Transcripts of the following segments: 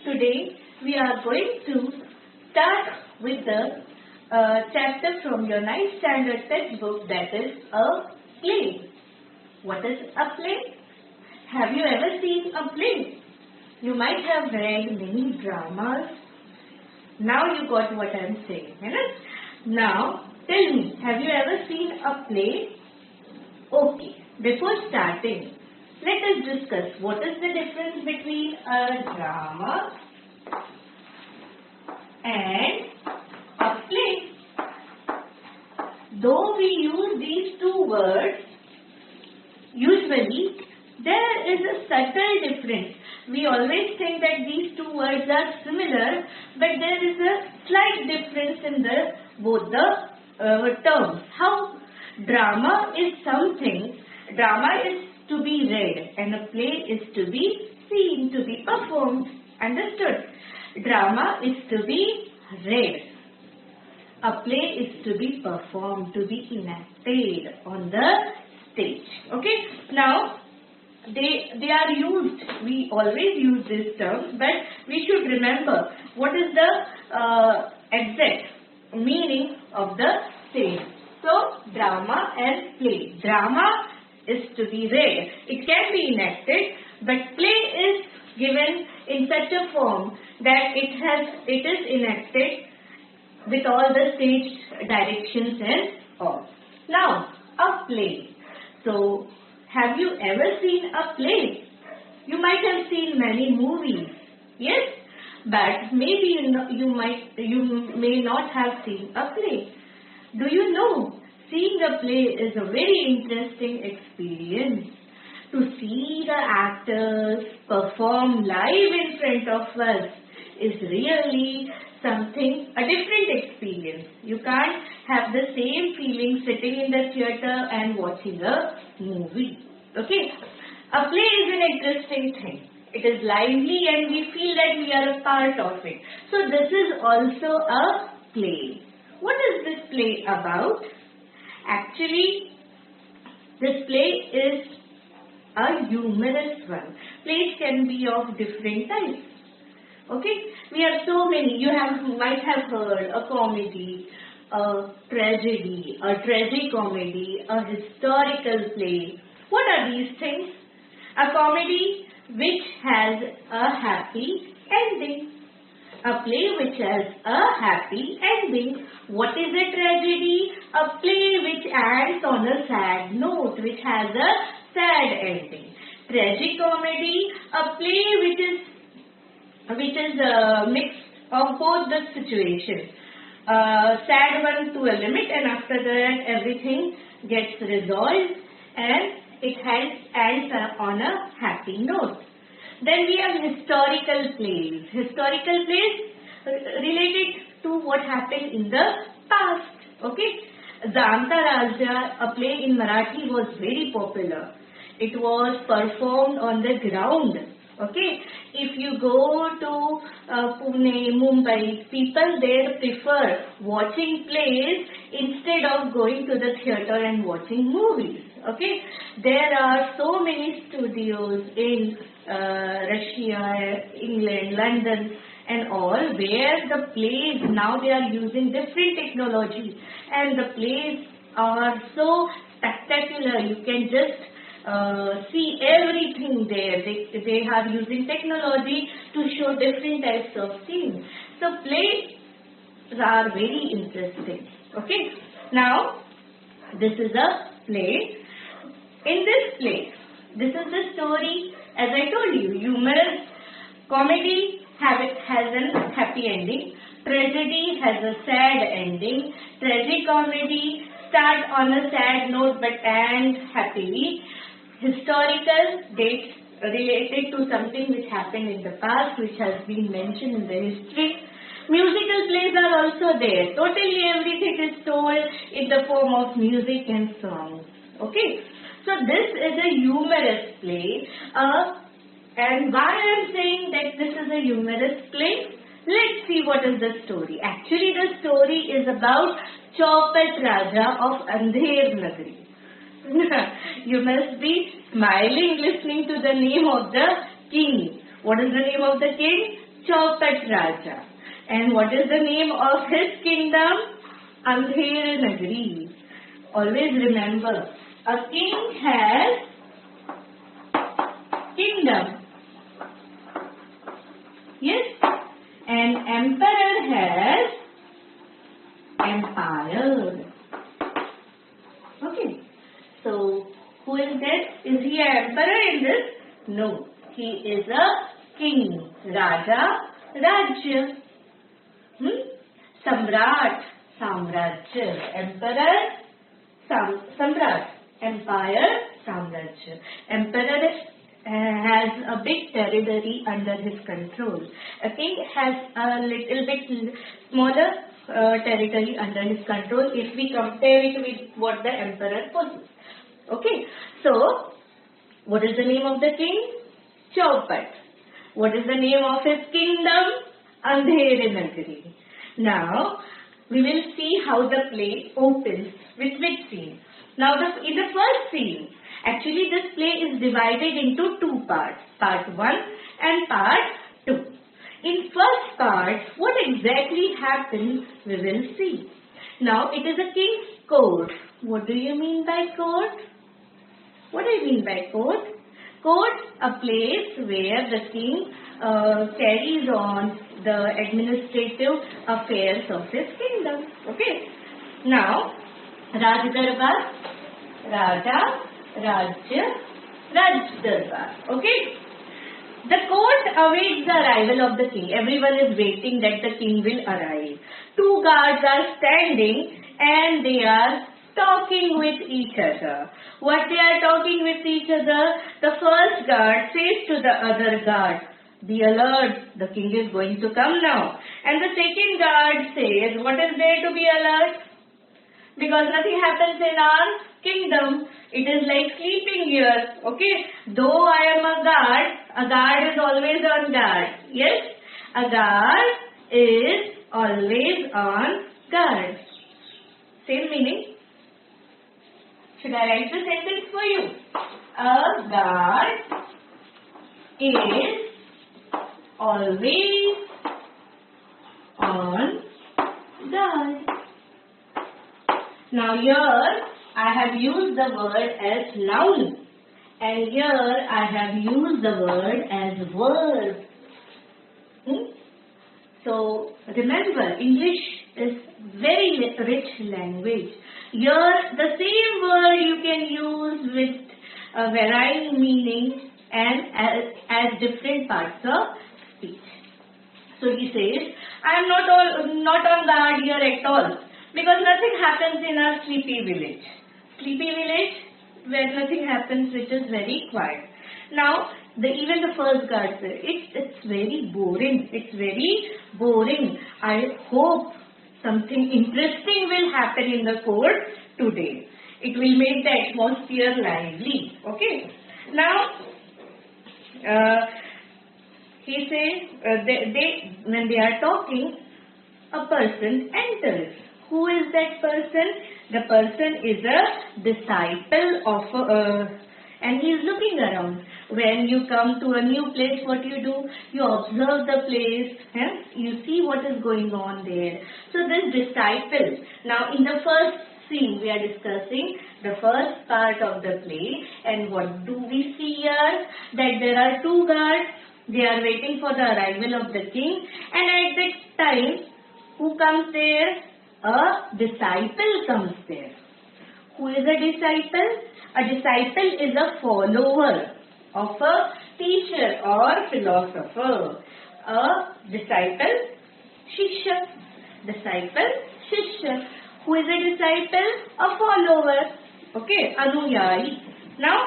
Today we are going to start with the chapter from your 9th standard textbook, that is a play. What is a play? Have you ever seen a play? You might have read many dramas. Now you got what I am saying. Now tell me, have you ever seen a play? Okay, before starting, let us discuss what is the difference between a drama and a play. Though we use these two words, usually there is a subtle difference. We always think that these two words are similar, but there is a slight difference in both the terms. How? Drama is to be read and a play is to be seen, to be performed. Understood? Drama is to be read. A play is to be performed, to be enacted on the stage. Okay? Now, they are used, we always use these terms, but we should remember what is the exact meaning of the same. So, drama and play. Drama is to be read. It can be enacted, but play is given in such a form that it is enacted with all the stage directions and all. Now, a play. So, have you ever seen a play? You might have seen many movies, yes, but maybe you may not have seen a play. Do you know, seeing a play is a very interesting experience. To see the actors perform live in front of us is really a different experience. You can't have the same feeling sitting in the theater and watching a movie. Okay? A play is an interesting thing. It is lively and we feel that we are a part of it. So this is also a play. What is this play about? Actually, this play is a humorous one. Plays can be of different types. Okay? We have so many. You might have heard a comedy, a tragedy, a tragicomedy, a historical play. What are these things? A comedy which has a happy ending. A play which has a happy ending. What is a tragedy? A play which ends on a sad note, which has a sad ending. Tragicomedy, a play which is a mix of both the situations. Sad one to a limit, and after that everything gets resolved and it ends on a happy note. Then we have historical plays. Historical plays related to what happened in the past. Okay? Andher Nagari Raja, a play in Marathi, was very popular. It was performed on the ground. Okay? If you go to Pune, Mumbai, people there prefer watching plays instead of going to the theater and watching movies. Okay? There are so many studios in Russia, England, London and all, where the plays, now they are using different technology and the plays are so spectacular. You can just see everything there. They are using technology to show different types of scenes. So plays are very interesting. Okay. Now, this is a play. In this play, this is the story, as I told you, humorous. Comedy has a happy ending. Tragedy has a sad ending. Tragicomedy starts on a sad note but ends happily. Historical dates related to something which happened in the past, which has been mentioned in the history. Musical plays are also there. Totally everything is told in the form of music and songs. Okay? So this is a humorous play. And why I am saying that this is a humorous play? Let's see what is the story. Actually, the story is about Chaupat Raja of Andher Nagari. You must be smiling listening to the name of the king. What is the name of the king? Chaupat Raja. And what is the name of his kingdom? Andher Nagari. Always remember, a king has kingdom. Yes? An emperor has empire. Okay. So, who is that? Is he an emperor in this? No. He is a king. Raja, Rajya. Samrat, Samrajya. Emperor, Samrat. Empire, Samrajya. Emperor has a big territory under his control. A king has a little bit smaller territory under his control if we compare it with what the emperor possesses. Okay. So, what is the name of the king? Chaupat. What is the name of his kingdom? Andher Nagari. Now, we will see how the play opens with which scene. Now, in the first scene, actually this play is divided into two parts. Part 1 and Part 2. In first part, what exactly happens, we will see. Now, it is a king's court. What do you mean by court? What do you mean by court? Court, a place where the king carries on the administrative affairs of his kingdom. Okay. Now, Raj Darbar, Raja, Rajya, Raj Darbar. Okay. The court awaits the arrival of the king. Everyone is waiting that the king will arrive. Two guards are standing and they are talking with each other. What they are talking with each other? The first guard says to the other guard, "Be alert, the king is going to come now." And the second guard says, "What is there to be alert? Because nothing happens in our kingdom. It is like sleeping here. Okay. Though I am a guard is always on guard. Yes? A guard is always on guard." Same meaning. Should I write the sentence for you? A guard is always on guard. Now here I have used the word as noun and here I have used the word as verb. So remember, English is very rich language. Here the same word you can use with varying meaning and as different parts of speech. So he says, "I am not on guard here at all because nothing happens in our sleepy village." Sleepy village where nothing happens, which is very quiet. Now, even the first guard said, it's very boring. It's very boring. I hope something interesting will happen in the court today. It will make the atmosphere lively. Okay. Now, he says, when they are talking, a person enters. Who is that person? The person is a disciple of and he is looking around. When you come to a new place, what you do? You observe the place. You see what is going on there. So this disciple. Now in the first scene, we are discussing the first part of the play. And what do we see here? That there are two guards. They are waiting for the arrival of the king. And at that time, who comes there? A disciple comes there. Who is a disciple? A disciple is a follower of a teacher or philosopher. A disciple, Shishya. Disciple, Shishya. Who is a disciple? A follower. Okay, Anuyayi. Now,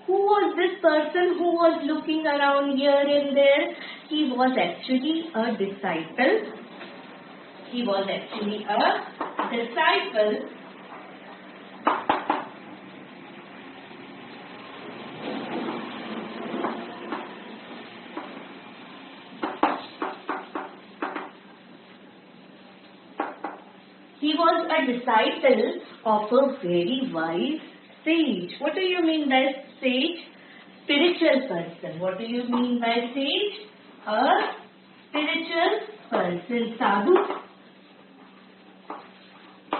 who was this person who was looking around here and there? He was actually a disciple. He was actually a disciple of a very wise sage. What do you mean by sage? spiritual person. What do you mean by sage? A spiritual person. Sadhu.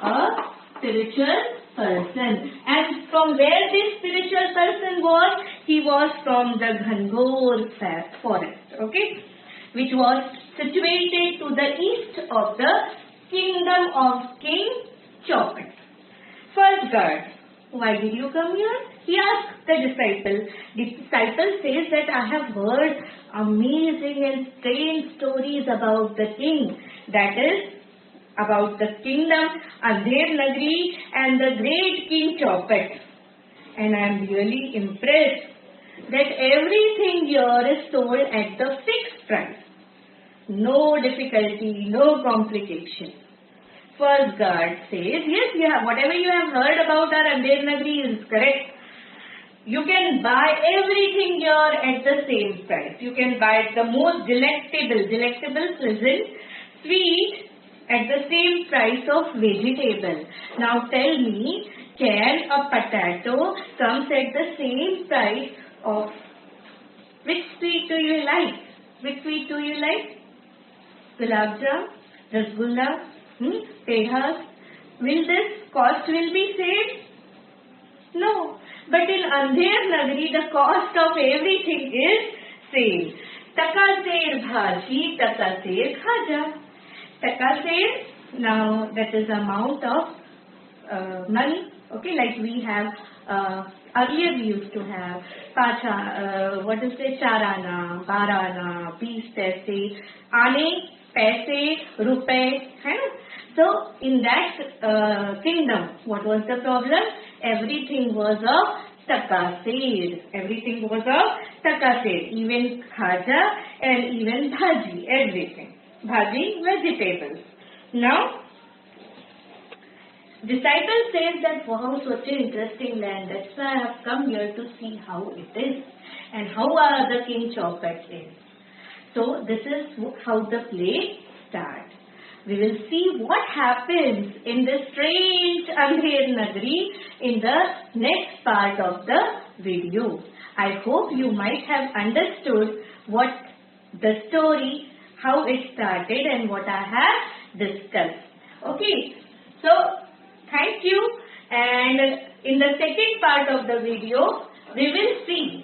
A spiritual person. And from where this spiritual person was? He was from the Ghangor forest. Okay? Which was situated to the east of the kingdom of King Chaupat. First guard, why did you come here? He asked the disciple. The disciple says that I have heard amazing and strange stories about the king. That is, about the kingdom Andher Nagari and the great King Chaupat. And I am really impressed that everything here is sold at the fixed price. No difficulty, no complication. First guard says, yes, whatever you have heard about our Andher Nagari is correct. You can buy everything here at the same price. You can buy the most delectable, pleasant, sweet at the same price of vegetable. Now tell me, can a potato comes at the same price of which sweet do you like? Which sweet do you like? Gulab Jam, Rasgulla, Tehas. Will this cost will be saved? No. But in Andher Nagari, the cost of everything is same. Taka ser bhaji, taka ser khaja. Taka ser, now that is amount of money. Okay, like we have, earlier we used to have charana, barana, 20 paise, ane, paise, rupees. So in that kingdom, what was the problem? Everything was a taka ser. Everything was a taka ser. Even khaja and even bhaji, everything. Bhaji, vegetables. Now, disciple says that wow, such an interesting land. That's why I have come here to see how it is and how the King Chaupat is. So this is how the play starts. We will see what happens in this strange Andher Nagari in the next part of the video. I hope you might have understood what the story, how it started and what I have discussed. Okay, so thank you, and in the second part of the video, we will see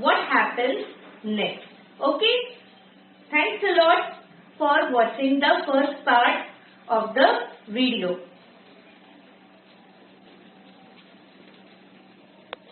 what happens next. Okay, thanks a lot for watching the first part of the video.